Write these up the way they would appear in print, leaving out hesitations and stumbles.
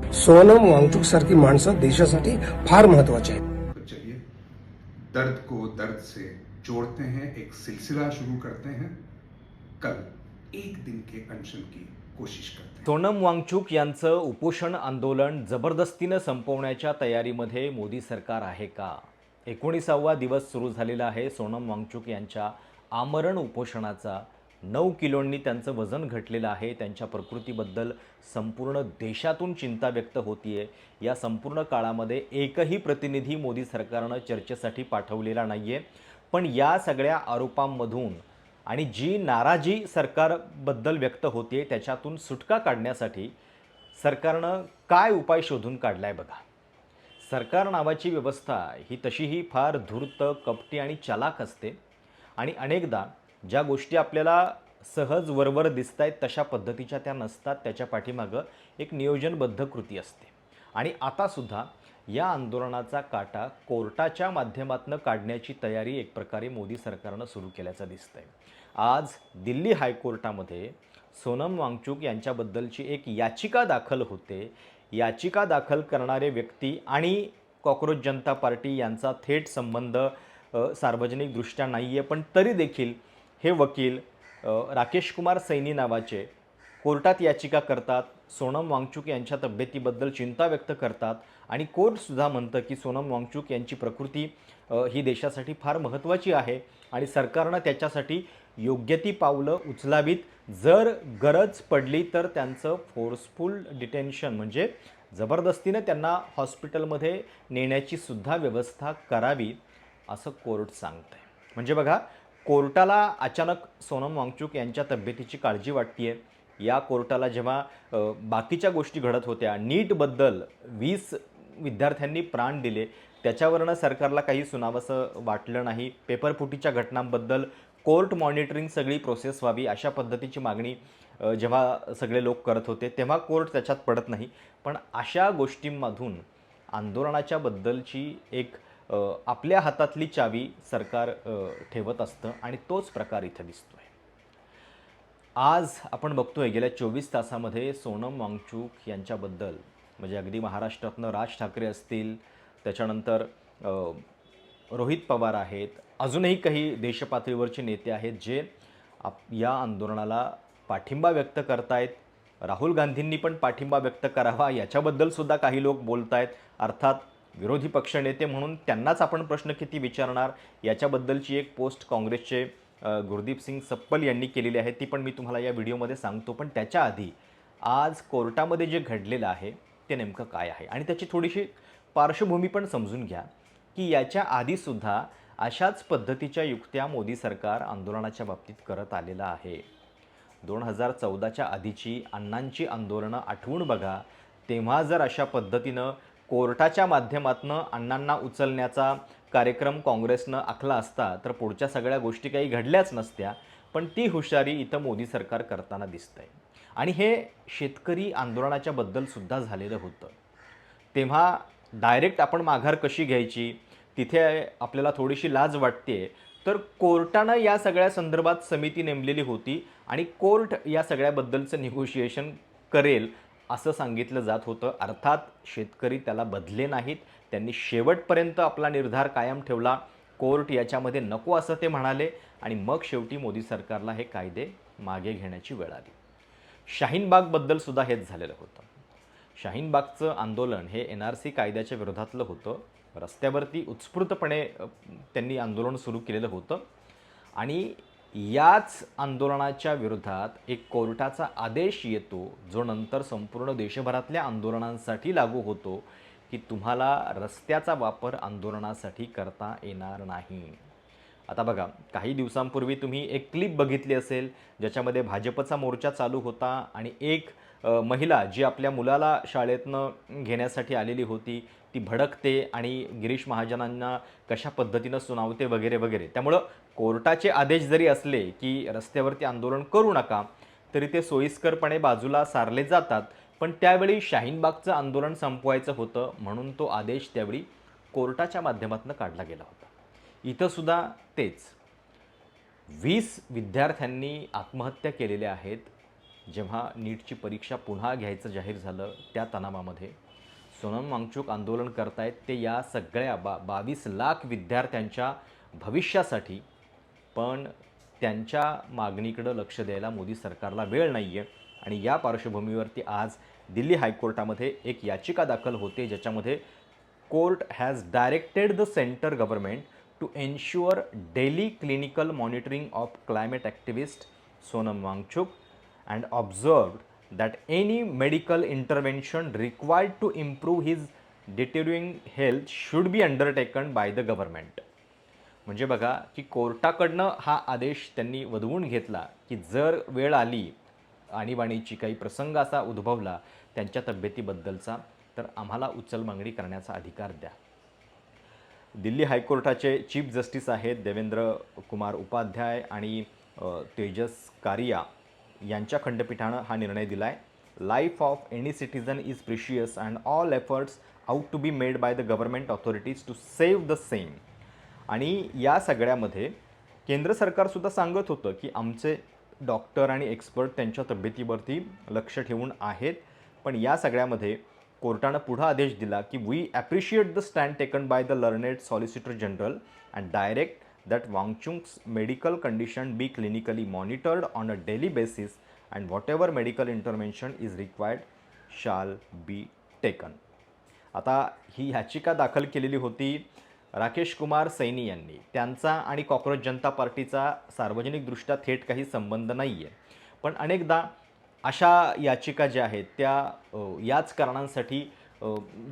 सोनम वांगचुक सारखी माणसं देशासाठी फार महत्वाची आहेत. तो चलिए दर्द को दर्द से जोड़ते हैं, एक सिलसिला शुरू करते हैं। कल एक दिन के अनशन की कोशिश करते हैं। सोनम वांगचुक यांचं उपोषण आंदोलन जबरदस्तीनं संपवण्याच्या तयारीमध्ये मोदी सरकार आहे का? 19वा दिवस सुरू झालेला आहे सोनम वांगचुक यांच्या आमरण उपोषणाचा. 9 किलोंनी त्यांचं वजन घटलेलं आहे. त्यांच्या प्रकृतीबद्दल संपूर्ण देशातून चिंता व्यक्त होतीये. या संपूर्ण काळामध्ये एकही प्रतिनिधी मोदी सरकारनं चर्चेसाठी पाठवलेला नाहीये. पण या सगळ्या आरोपांमधून आणि जी नाराजी सरकारबद्दल व्यक्त होते त्याच्यातून सुटका काढण्यासाठी सरकारनं काय उपाय शोधून काढलाय बघा. सरकार नावाची व्यवस्था ही तशीही फार धूर्त, कपटी आणि चालाक असते आणि अनेकदा ज्या गोष्टी आपल्याला सहज वरवर दिसत आहेत तशा पद्धतीच्या त्या नसतात. त्याच्या पाठीमागं एक नियोजनबद्ध कृती असते. आणि आतासुद्धा या आंदोलनाचा काटा कोर्टाच्या माध्यमातून काढण्याची तयारी एक प्रकारे मोदी सरकारनं सुरू केल्याचं दिसतंय. आज दिल्ली हायकोर्टामध्ये सोनम वांगचुक यांच्याबद्दलची एक याचिका दाखल होते. याचिका दाखल करणारे व्यक्ती आणि कॉकरोच जनता पार्टी यांचा थेट संबंध सार्वजनिकदृष्ट्या नाही आहे. पण तरी देखील हे वकील राकेश कुमार सैनी नावाचे कोर्टात याचिका करतात. सोनम वांगचुक यांच्या तब्येतीबद्दल चिंता व्यक्त करतात आणि कोर्टसुद्धा म्हणतं की सोनम वांगचुक यांची प्रकृती ही देशासाठी फार महत्त्वाची आहे आणि सरकारनं त्याच्यासाठी योग्य ती पावलं उचलावीत. जर गरज पडली तर त्यांचं फोर्सफुल डिटेन्शन म्हणजे जबरदस्तीनं त्यांना हॉस्पिटलमध्ये नेण्याची सुद्धा व्यवस्था करावी असं कोर्ट सांगतंय. म्हणजे बघा, कोर्टाला अचानक सोनम वांगचुक यांच्या तब्येतीची काळजी वाटते आहे. या कोर्टाला जेव्हा बाकीच्या गोष्टी घडत होत्या, नीटबद्दल 20 विद्यार्थ्यांनी प्राण दिले, त्याच्यावरनं सरकारला काही सुनावंसं वाटलं नाही. पेपरफुटीच्या घटनांबद्दल कोर्ट मॉनिटरिंग सगळी प्रोसेस व्हावी अशा पद्धतीची मागणी जेव्हा सगळे लोक करत होते तेव्हा कोर्ट त्याच्यात पडत नाही. पण अशा गोष्टींमधून आंदोलनाच्या बद्दलची एक आपल्या हातातली चावी सरकार ठेवत असतं आणि तोच प्रकार इथं दिसतोय. आज आपण बघतोय गेल्या 24 तासामध्ये सोनम वांगचुक यांच्याबद्दल म्हणजे अगदी महाराष्ट्रातनं राज ठाकरे असतील, त्याच्यानंतर रोहित पवार आहेत, अजूनही काही देशपातळीवरचे नेते आहेत जे या आंदोलनाला पाठिंबा व्यक्त करतायत. राहुल गांधींनी पण पाठिंबा व्यक्त करावा याच्याबद्दलसुद्धा काही लोक बोलत आहेत. अर्थात विरोधी पक्षनेते म्हणून त्यांनाच आपण प्रश्न किती विचारणार याच्याबद्दलची एक पोस्ट काँग्रेसचे गुरदीप सिंग सप्पल यांनी केलेली आहे, ती पण मी तुम्हाला या व्हिडिओमध्ये सांगतो. पण त्याच्या आधी आज कोर्टामध्ये जे घडलेलं आहे ते नेमकं काय आहे आणि त्याची थोडीशी पार्श्वभूमी पण समजून घ्या की याच्या आधीसुद्धा अशाच पद्धतीच्या युक्त्या मोदी सरकार आंदोलनाच्या बाबतीत करत आलेलं आहे. 2014च्या आधीची अण्णांची आंदोलनं आठवून बघा. तेव्हा जर अशा पद्धतीनं कोर्टाच्या माध्यमातून अण्णांना उचलण्याचा कार्यक्रम काँग्रेसनं आखला असता तर पुढच्या सगळ्या गोष्टी काही घडल्याच नसत्या. पण ती हुशारी इथं मोदी सरकार करताना दिसतंय. आणि हे शेतकरी आंदोलनाच्या बद्दलसुद्धा झालेलं होतं. तेव्हा डायरेक्ट आपण माघार कशी घ्यायची तिथे आपल्याला थोडीशी लाज वाटते. तर कोर्टानं या सगळ्या संदर्भात समिती नेमलेली होती आणि कोर्ट या सगळ्याबद्दलचं निगोशिएशन करेल असं सांगितलं जात होतं. अर्थात शेतकरी त्याला बदले नाहीत. त्यांनी शेवटपर्यंत आपला निर्धार कायम ठेवला. कोर्ट याच्यामध्ये नको असं ते म्हणाले आणि मग शेवटी मोदी सरकारला हे कायदे मागे घेण्याची वेळ आली. शाहीनबागबद्दलसुद्धा हेच झालेलं होतं. शाहीनबागचं आंदोलन हे NRC कायद्याच्या विरोधातलं होतं. रस्त्यावरती उत्स्फूर्तपणे त्यांनी आंदोलन सुरू केलेलं होतं आणि याच आंदोलनाच्या विरोधात एक कोर्टाचा आदेश येतो जो नंतर संपूर्ण देशभरातल्या आंदोलनांसाठी लागू होतो की तुम्हाला रस्त्याचा वापर आंदोलनासाठी करता येणार नाही. आता बघा, काही दिवसांपूर्वी तुम्ही एक क्लिप बघितली असेल ज्याच्यामध्ये मोर्चा चालू होता आणि एक महिला जी आपल्या मुलाला शाळेतनं घेण्यासाठी आलेली होती ती भडकते आणि गिरीश महाजनांना कशा पद्धतीनं सुनावते वगैरे वगैरे. त्यामुळं कोर्टाचे आदेश जरी असले की रस्त्यावरती आंदोलन करू नका तरी ते सोयीस्करपणे बाजूला सारले जातात. पण त्यावेळी शाहीनबागचं आंदोलन संपवायचं होतं म्हणून तो आदेश त्यावेळी कोर्टाच्या माध्यमातून काढला गेला होता. इथंसुद्धा तेच 20 विद्यार्थ्यांनी आत्महत्या केलेल्या आहेत. जेव्हा नीटची परीक्षा पुन्हा घ्यायचं जाहीर झालं त्या तणावामध्ये सोनम वांगचूक आंदोलन करतायत ते या सगळ्या 22 लाख विद्यार्थ्यांच्या भविष्यासाठी. पण त्यांच्या मागणीकडं लक्ष द्यायला मोदी सरकारला वेळ नाही आहे. आणि या पार्श्वभूमीवरती आज दिल्ली हायकोर्टामध्ये एक याचिका दाखल होते, ज्याच्यामध्ये court has directed the centre government to ensure daily clinical monitoring of climate activist Sonam Wangchuk and observed that any medical intervention required to improve his deteriorating health should be undertaken by the government. म्हणजे बघा की कोर्टाकडनं हा आदेश त्यांनी वधवून घेतला की जर वेळ आली आणीबाणीची, काही प्रसंग असा उद्भवला त्यांच्या तब्येतीबद्दलचा, तर आम्हाला उचलमागणी करण्याचा अधिकार द्या. दिल्ली हायकोर्टाचे चीफ जस्टिस आहेत देवेंद्र कुमार उपाध्याय आणि तेजस कारिया यांच्या खंडपीठानं हा निर्णय दिला आहे. Life of any citizen is precious and all efforts ought to be made by the government authorities to save the same. आणि या सगळ्यामध्ये केंद्र सरकारसुद्धा सांगत होतं की आमचे डॉक्टर आणि एक्सपर्ट त्यांच्या तब्येतीवरती लक्ष ठेवून आहेत. पण या सगळ्यामध्ये कोर्टानं पुढं आदेश दिला की we appreciate the stand taken by the learned solicitor general and direct that Wangchuk's medical condition be clinically monitored on a daily basis and whatever medical intervention is required shall be taken. आता ही याचिका दाखल केलेली होती राकेश कुमार सैनी यांनी. त्यांचा आणि cockroach जनता पार्टीचा सार्वजनिकदृष्ट्या थेट काही संबंध नाही आहे, पण अनेकदा अशा याचिका ज्या आहेत त्या याच कारणांसाठी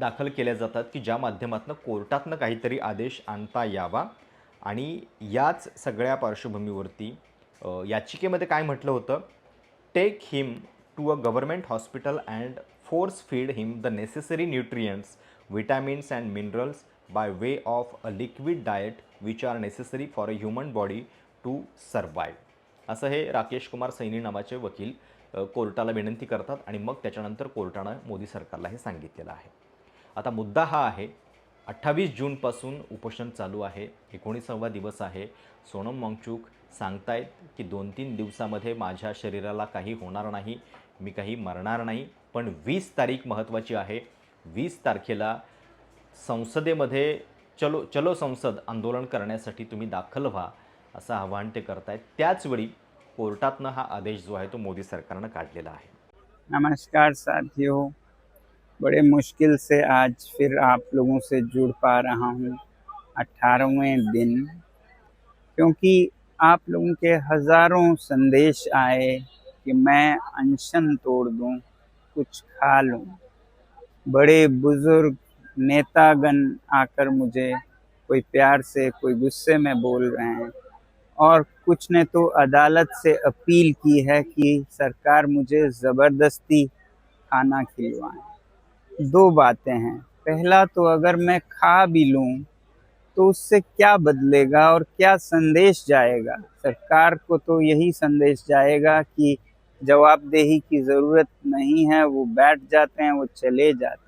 दाखल केल्या जातात की ज्या माध्यमातून कोर्टातनं काहीतरी आदेश आणता यावा. आणि याच सगळ्या पार्श्वभूमीवरती याचिकेमध्ये काय म्हटलं होतं, take him to a government hospital and force feed him the necessary nutrients, vitamins and minerals by way of a liquid diet which are necessary for a human body to survive. असं हे राकेश कुमार सैनी नावाचे वकील कोर्टाला विनंती करतात आणि मग त्याच्यानंतर कोर्टानं मोदी सरकारला हे सांगितलेलं आहे. आता मुद्दा हा आहे, 28 जूनपासून उपोषण चालू आहे, 19वा दिवस आहे. सोनम वांगचूक सांगतायत की 2-3 दिवसामध्ये माझ्या शरीराला काही होणार नाही, मी काही मरणार नाही. पण 20 तारीख महत्त्वाची आहे. 20 तारखेला संसदेमध्ये चलो संसद आंदोलन करण्यासाठी तुम्ही दाखल व्हा असं आवाहन ते करतायत. त्याचवेळी कोर्टातनं हा आदेश जो आहे तो मोदी सरकारनं काढलेला आहे. नमस्कार साथियों, बड़े मुश्किल से आज फिर आप लोगों से जुड़ पा रहा हूँ 18वें दिन, क्योंकि आप लोगों के हज़ारों संदेश आए कि मैं अनशन तोड़ दूँ, कुछ खा लूँ. बड़े बुज़ुर्ग नेतागण आकर मुझे कोई प्यार से कोई गुस्से में बोल रहे हैं, और कुछ ने तो अदालत से अपील की है कि सरकार मुझे ज़बरदस्ती खाना खिलवाएं. 2 बातें हैं. पहला तो अगर मैं खा भी लूँ तो उससे क्या बदलेगा और क्या संदेश जाएगा? सरकार को तो यही संदेश जाएगा कि जवाबदेही की ज़रूरत नहीं है, वो बैठ जाते हैं, वो चले जाते हैं.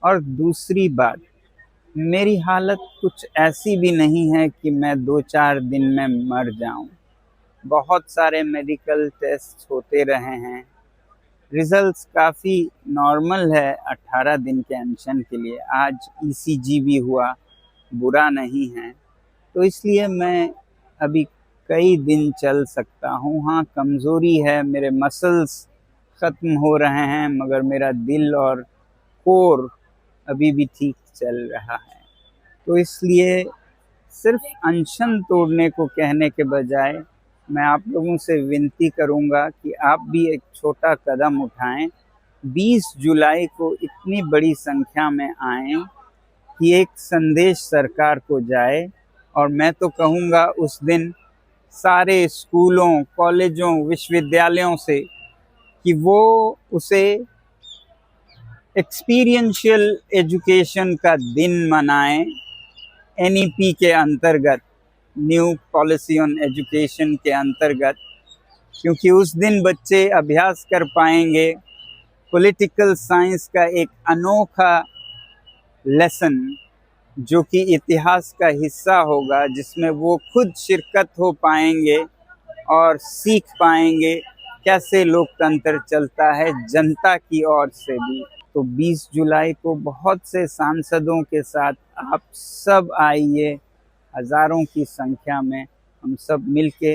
और दूसरी बात, मेरी हालत कुछ ऐसी भी नहीं है कि मैं 2-4 दिन में मर जाऊं. बहुत सारे मेडिकल टेस्ट होते रहे हैं, रिजल्ट्स काफ़ी नॉर्मल है 18 दिन के अनशन के लिए. आज ECG भी हुआ, बुरा नहीं है. तो इसलिए मैं अभी कई दिन चल सकता हूँ. हाँ, कमज़ोरी है, मेरे मसल्स ख़त्म हो रहे हैं, मगर मेरा दिल और कोर अभी भी ठीक चल रहा है. तो इसलिए सिर्फ अनशन तोड़ने को कहने के बजाय मैं आप लोगों से विनती करूंगा कि आप भी एक छोटा कदम उठाएं. 20 जुलाई को इतनी बड़ी संख्या में आएं कि एक संदेश सरकार को जाए. और मैं तो कहूँगा उस दिन सारे स्कूलों, कॉलेजों, विश्वविद्यालयों से कि वो उसे एक्सपीरियंशियल एजुकेशन का दिन मनाएं, NEP के अंतर्गत, न्यू पॉलिसी ऑन एजुकेशन के अंतर्गत, क्योंकि उस दिन बच्चे अभ्यास कर पाएंगे पॉलिटिकल साइंस का एक अनोखा लेसन, जो कि इतिहास का हिस्सा होगा, जिसमें वो खुद शिरकत हो पाएंगे और सीख पाएंगे कैसे लोकतंत्र चलता है जनता की ओर से भी। तो 20 जुलाई को बहुत से सांसदों के साथ आप सब आइए, हजारों की संख्या में हम सब मिलके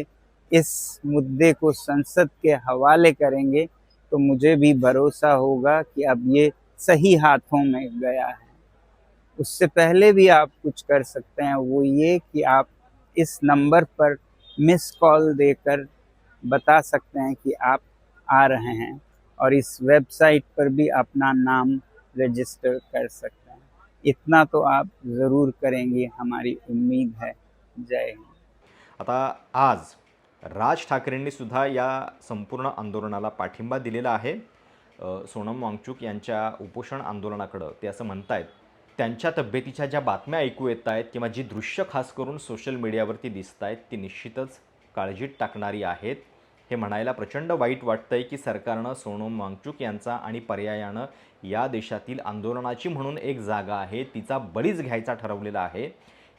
इस मुद्दे को संसद के हवाले करेंगे, तो मुझे भी भरोसा होगा कि अब ये सही हाथों में गया है। उससे पहले भी आप कुछ कर सकते हैं, वो ये कि आप इस नंबर पर मिस कॉल देकर बता सकते हैं कि आप आ रहे हैं, और इस वेबसाइट पर भी अपना नाम रजिस्टर कर सकते हैं। इतना तो आप ज़रूर करेंगे, हमारी उम्मीद है। जय हिंद। आता आज राज ठाकरेंनी सुद्धा या संपूर्ण आंदोलनाला पाठिंबा दिलेला आहे। सोनम वांगचुक यांच्या उपोषण आंदोलनाकडं ते असं म्हणतायत, त्यांच्या तब्येतीच्या ज्या बातम्या ऐकू येत आहेत किंवा जी दृश्य खास करून सोशल मीडियावरती दिसत आहेत ती निश्चितच काळजीत टाकणारी आहेत। हे म्हणायला प्रचंड वाईट वाटतंय की सरकारनं सोनम वांगचुक यांचा आणि पर्यायानं या देशातील आंदोलनाची म्हणून एक जागा आहे तिचा बळीच घ्यायचा ठरवलेला आहे।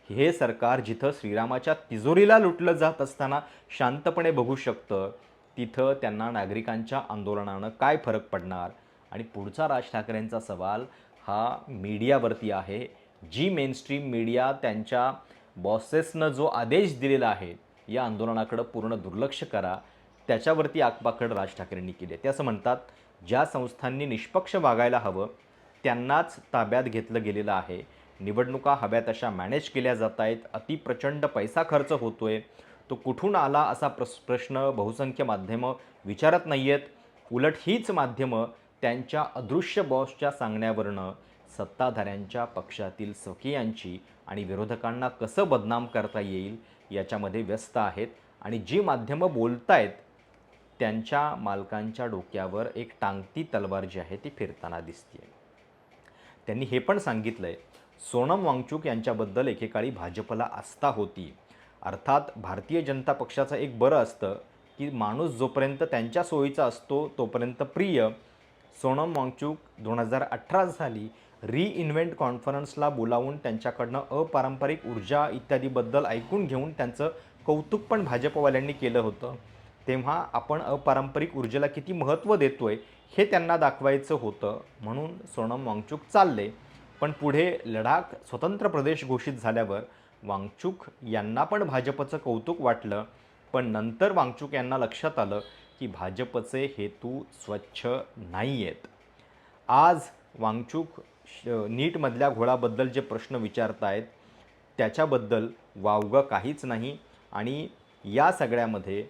हे सरकार जिथं श्रीरामाच्या तिजोरीला लुटलं जात असताना शांतपणे बघू शकतं, तिथं त्यांना नागरिकांच्या आंदोलनानं काय फरक पडणार। आणि पुढचा राज ठाकरेंचा सवाल हा मीडियावरती आहे। जी मेनस्ट्रीम मीडिया त्यांच्या बॉसेसनं जो आदेश दिलेला आहे या आंदोलनाकडं पूर्ण दुर्लक्ष करा, त्याच्यावरती आगपाखड राज ठाकरेंनी केली। ते असं म्हणतात, ज्या संस्थांनी निष्पक्ष वागायला हवं त्यांनाच ताब्यात घेतलं गेलेलं आहे। निवडणुका हव्या तशा मॅनेज केल्या जात आहेत, अतिप्रचंड पैसा खर्च होतोय, तो कुठून आला असा प्रश्न बहुसंख्य माध्यमं विचारत नाही आहेत। उलट हीच माध्यमं त्यांच्या अदृश्य बॉसच्या सांगण्यावरनं सत्ताधाऱ्यांच्या पक्षातील स्वकीयांची आणि विरोधकांना कसं बदनाम करता येईल याच्यामध्ये व्यस्त आहेत। आणि जी माध्यमं बोलतायत त्यांच्या मालकांच्या डोक्यावर एक टांगती तलवार जी आहे ती फिरताना दिसते। त्यांनी हे पण सांगितलं आहे, सोनम वांगचुक यांच्याबद्दल एकेकाळी भाजपला आस्था होती। अर्थात भारतीय जनता पक्षाचं एक बरं असतं की माणूस जोपर्यंत त्यांच्या सोयीचा असतो तोपर्यंत प्रिय। सोनम वांगचुक 2018 साली रिइन्व्हेंट कॉन्फरन्सला बोलावून त्यांच्याकडनं अपारंपरिक ऊर्जा इत्यादीबद्दल ऐकून घेऊन त्यांचं कौतुक पण भाजपवाल्यांनी केलं होतं। तेव्हा आपण अपारंपरिक ऊर्जेला किती महत्त्व देतोय हे त्यांना दाखवायचं होतं, म्हणून सोनम वांगचुक चालले। पण पुढे लडाख स्वतंत्र प्रदेश घोषित झाल्यावर वांगचुक यांना पण भाजपचं कौतुक वाटलं, पण नंतर वांगचुक यांना लक्षात आलं की भाजपचे हेतू स्वच्छ नाही आहेत। आज वांगचुक नीटमधल्या घोळाबद्दल जे प्रश्न विचारतायत त्याच्याबद्दल वावगं काहीच नाही। आणि या सगळ्यामध्ये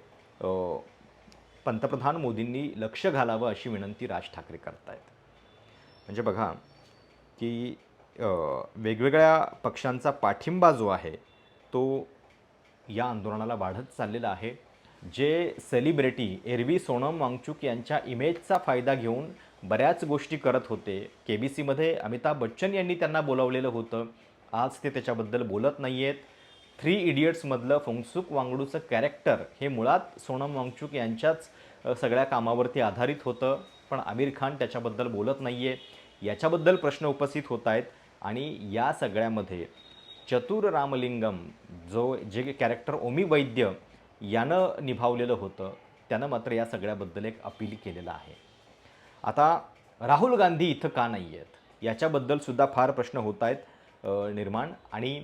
पंतप्रधान मोदींनी लक्ष घालावं अशी विनंती राज ठाकरे करतायत। म्हणजे बघा की वेगवेगळ्या पक्षांचा पाठिंबा जो आहे तो या आंदोलनाला वाढत चाललेला आहे। जे सेलिब्रिटी एरवी सोनम वांगचुक यांच्या इमेजचा फायदा घेऊन बऱ्याच गोष्टी करत होते, KBCमध्ये अमिताभ बच्चन यांनी त्यांना बोलावलेलं होतं, आज ते त्याच्याबद्दल बोलत नाही आहेत। 3 इडियट्समधलं फुंगसुक वांगडूचं कॅरेक्टर हे मुळात सोनम वांगचुक यांच्याच सगळ्या कामावरती आधारित होतं, पण आमिर खान त्याच्याबद्दल बोलत नाही आहे। याच्याबद्दल प्रश्न उपस्थित होत आहेत। आणि या सगळ्यामध्ये चतुर रामलिंगम जे कॅरेक्टर ओमी वैद्य यानं निभावलेलं होतं त्यानं मात्र या सगळ्याबद्दल एक अपील केलेलं आहे। आता राहुल गांधी इथं का नाही आहेत याच्याबद्दल सुद्धा फार प्रश्न होत आहेत निर्माण। आणि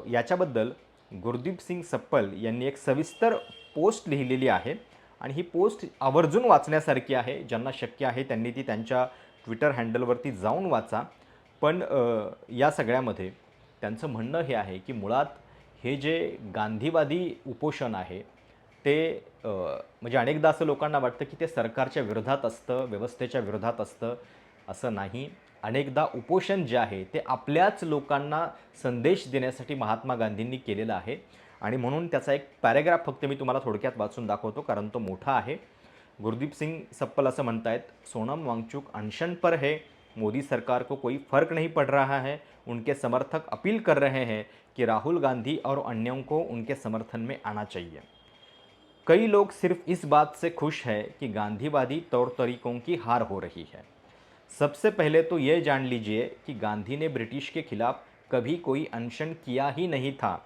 याच्याबद्दल गुरदीप सिंग सप्पल यांनी एक सविस्तर पोस्ट लिहिलेली आहे आणि ही पोस्ट आवर्जून वाचण्यासारखी आहे। ज्यांना शक्य आहे त्यांनी ती त्यांच्या ट्विटर हँडलवरती जाऊन वाचा। पण या सगळ्यामध्ये त्यांचं म्हणणं हे आहे की मुळात हे जे गांधीवादी उपोषण आहे ते म्हणजे अनेकदा असं लोकांना वाटतं की ते सरकारच्या विरोधात असतं, व्यवस्थेच्या विरोधात असतं, असं नाही। अनेकदा उपोषण जे आहे ते आपल्याच लोकांना संदेश देण्यासाठी महात्मा गांधींनी केलेलं आहे। आणि म्हणून त्याचा एक पॅराग्राफ फक्त मी तुम्हाला थोडक्यात वाचून दाखवतो कारण तो मोठा आहे। गुरदीप सिंग सप्पल असं म्हणतायत, सोनम वांगचुक अनशन पर है, मोदी सरकार को कोई फ़र्क नहीं पड़ रहा है, उनके समर्थक अपील कर रहे हैं कि राहुल गांधी और अन्यों को उनके समर्थन में आना चाहिए। कई लोग सिर्फ इस बात से खुश है कि गांधीवादी तौर तरीकों की हार हो रही है। सबसे पहले तो ये जान लीजिए कि गांधी ने ब्रिटिश के खिलाफ कभी कोई अनशन किया ही नहीं था।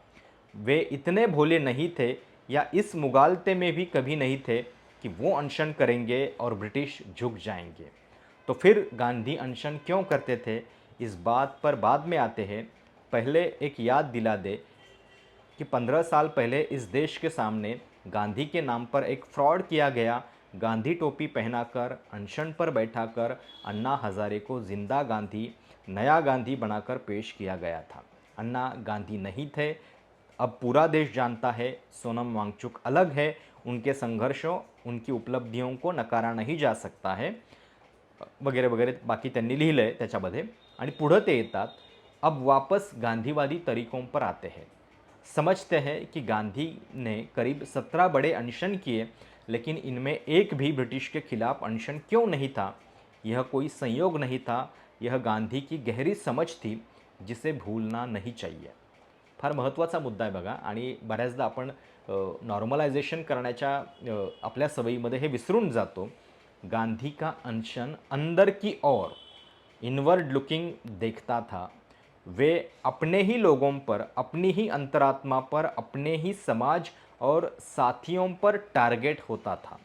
वे इतने भोले नहीं थे या इस मुगालते में भी कभी नहीं थे कि वो अनशन करेंगे और ब्रिटिश झुक जाएंगे। तो फिर गांधी अनशन क्यों करते थे, इस बात पर बाद में आते हैं। पहले एक याद दिला दे कि 15 साल पहले इस देश के सामने गांधी के नाम पर एक फ्रॉड किया गया। गांधी टोपी पहनाकर अनशन पर बैठाकर अन्ना हजारे को जिंदा गांधी, नया गांधी बनाकर पेश किया गया था। अन्ना गांधी नहीं थे। अब पूरा देश जानता है सोनम वांगचुक अलग है। उनके संघर्षों, उनकी उपलब्धियों को नकारा नहीं जा सकता है, वगैरे वगैरे बाकी त्यांनी लिहिलं आहे त्याच्यामध्ये। आणि पुढं ते येतात, अब वापस गांधीवादी तरीकों पर आते हैं। समझते हैं कि गांधी ने करीब 17 बड़े अनशन किए, लेकिन इनमें एक भी ब्रिटिश के खिलाफ अनशन क्यों नहीं था। यह कोई संयोग नहीं था, यह गांधी की गहरी समझ थी, जिसे भूलना नहीं चाहिए। फार महत्त्वाचा मुद्दा आहे बघा। आणि बऱ्याचदा आपण नॉर्मलायझेशन करण्याच्या आपल्या सवयीमध्ये हे विसरून जातो। गांधी का अनशन अंदर की ओर इनवर्ड लुकिंग देखता था। वे अपने ही लोगों पर, अपनी ही अंतरात्मा पर, अपने ही समाज और साथियों पर टारगेट होता था।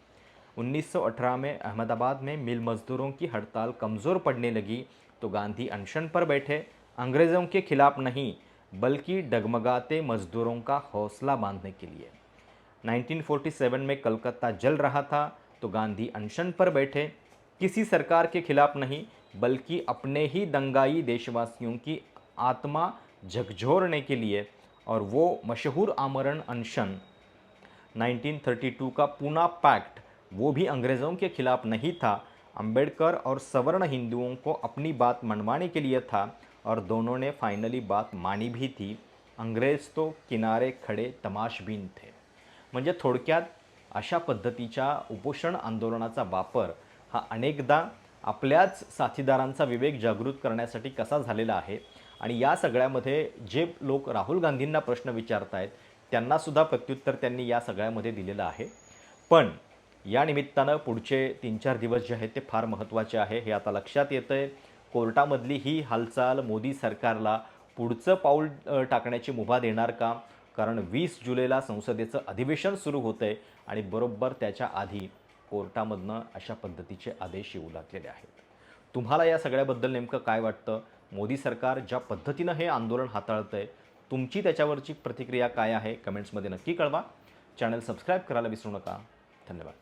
1918 में अहमदाबाद में मिल मजदूरों की हड़ताल कमज़ोर पड़ने लगी तो गांधी अनशन पर बैठे, अंग्रेज़ों के खिलाफ नहीं बल्कि डगमगाते मजदूरों का हौसला बांधने के लिए। 1947 में कलकत्ता जल रहा था तो गांधी अनशन पर बैठे, किसी सरकार के खिलाफ नहीं बल्कि अपने ही दंगाई देशवासियों की आत्मा झकझोरने के लिए। और वो मशहूर आमरण अनशन 1932 का पूना पैक्ट, वो भी अंग्रेज़ों के खिलाफ नहीं था, अंबेडकर और सवर्ण हिंदुओं को अपनी बात मनवाने के लिए था, और दोनों ने फाइनली बात मानी भी थी। अंग्रेज तो किनारे खडे तमाशबीन थे। म्हणजे थोडक्यात अशा पद्धतीच्या उपोषण आंदोलनाचा वापर हा अनेकदा आपल्याच साथीदारांचा विवेक जागृत करण्यासाठी कसा झालेला आहे। आणि या सगळ्यामध्ये जे लोक राहुल गांधींना प्रश्न विचारत आहेत त्यांनासुद्धा प्रत्युत्तर त्यांनी या सगळ्यामध्ये दिलेलं आहे। पण या निमित्तानं पुढचे 3-4 दिवस जे आहेत ते फार महत्त्वाचे आहे हे आता लक्षात येतं आहे। कोर्टामधली ही हालचाल मोदी सरकारला पुढचं पाऊल टाकण्याची मुभा देणार का? कारण 20 जुलैला संसदेचं अधिवेशन सुरू होतं आहे आणि बरोबर त्याच्या आधी कोर्टामधनं अशा पद्धतीचे आदेश येऊ लागलेले आहेत। तुम्हाला या सगळ्याबद्दल नेमकं काय वाटतं? मोदी सरकार ज्या पद्धतीनं हे आंदोलन हाताळतं आहे, तुमची त्याच्यावरची प्रतिक्रिया काय आहे? कमेंट्समध्ये नक्की कळवा। चॅनल सबस्क्राईब करायला विसरू नका। धन्यवाद।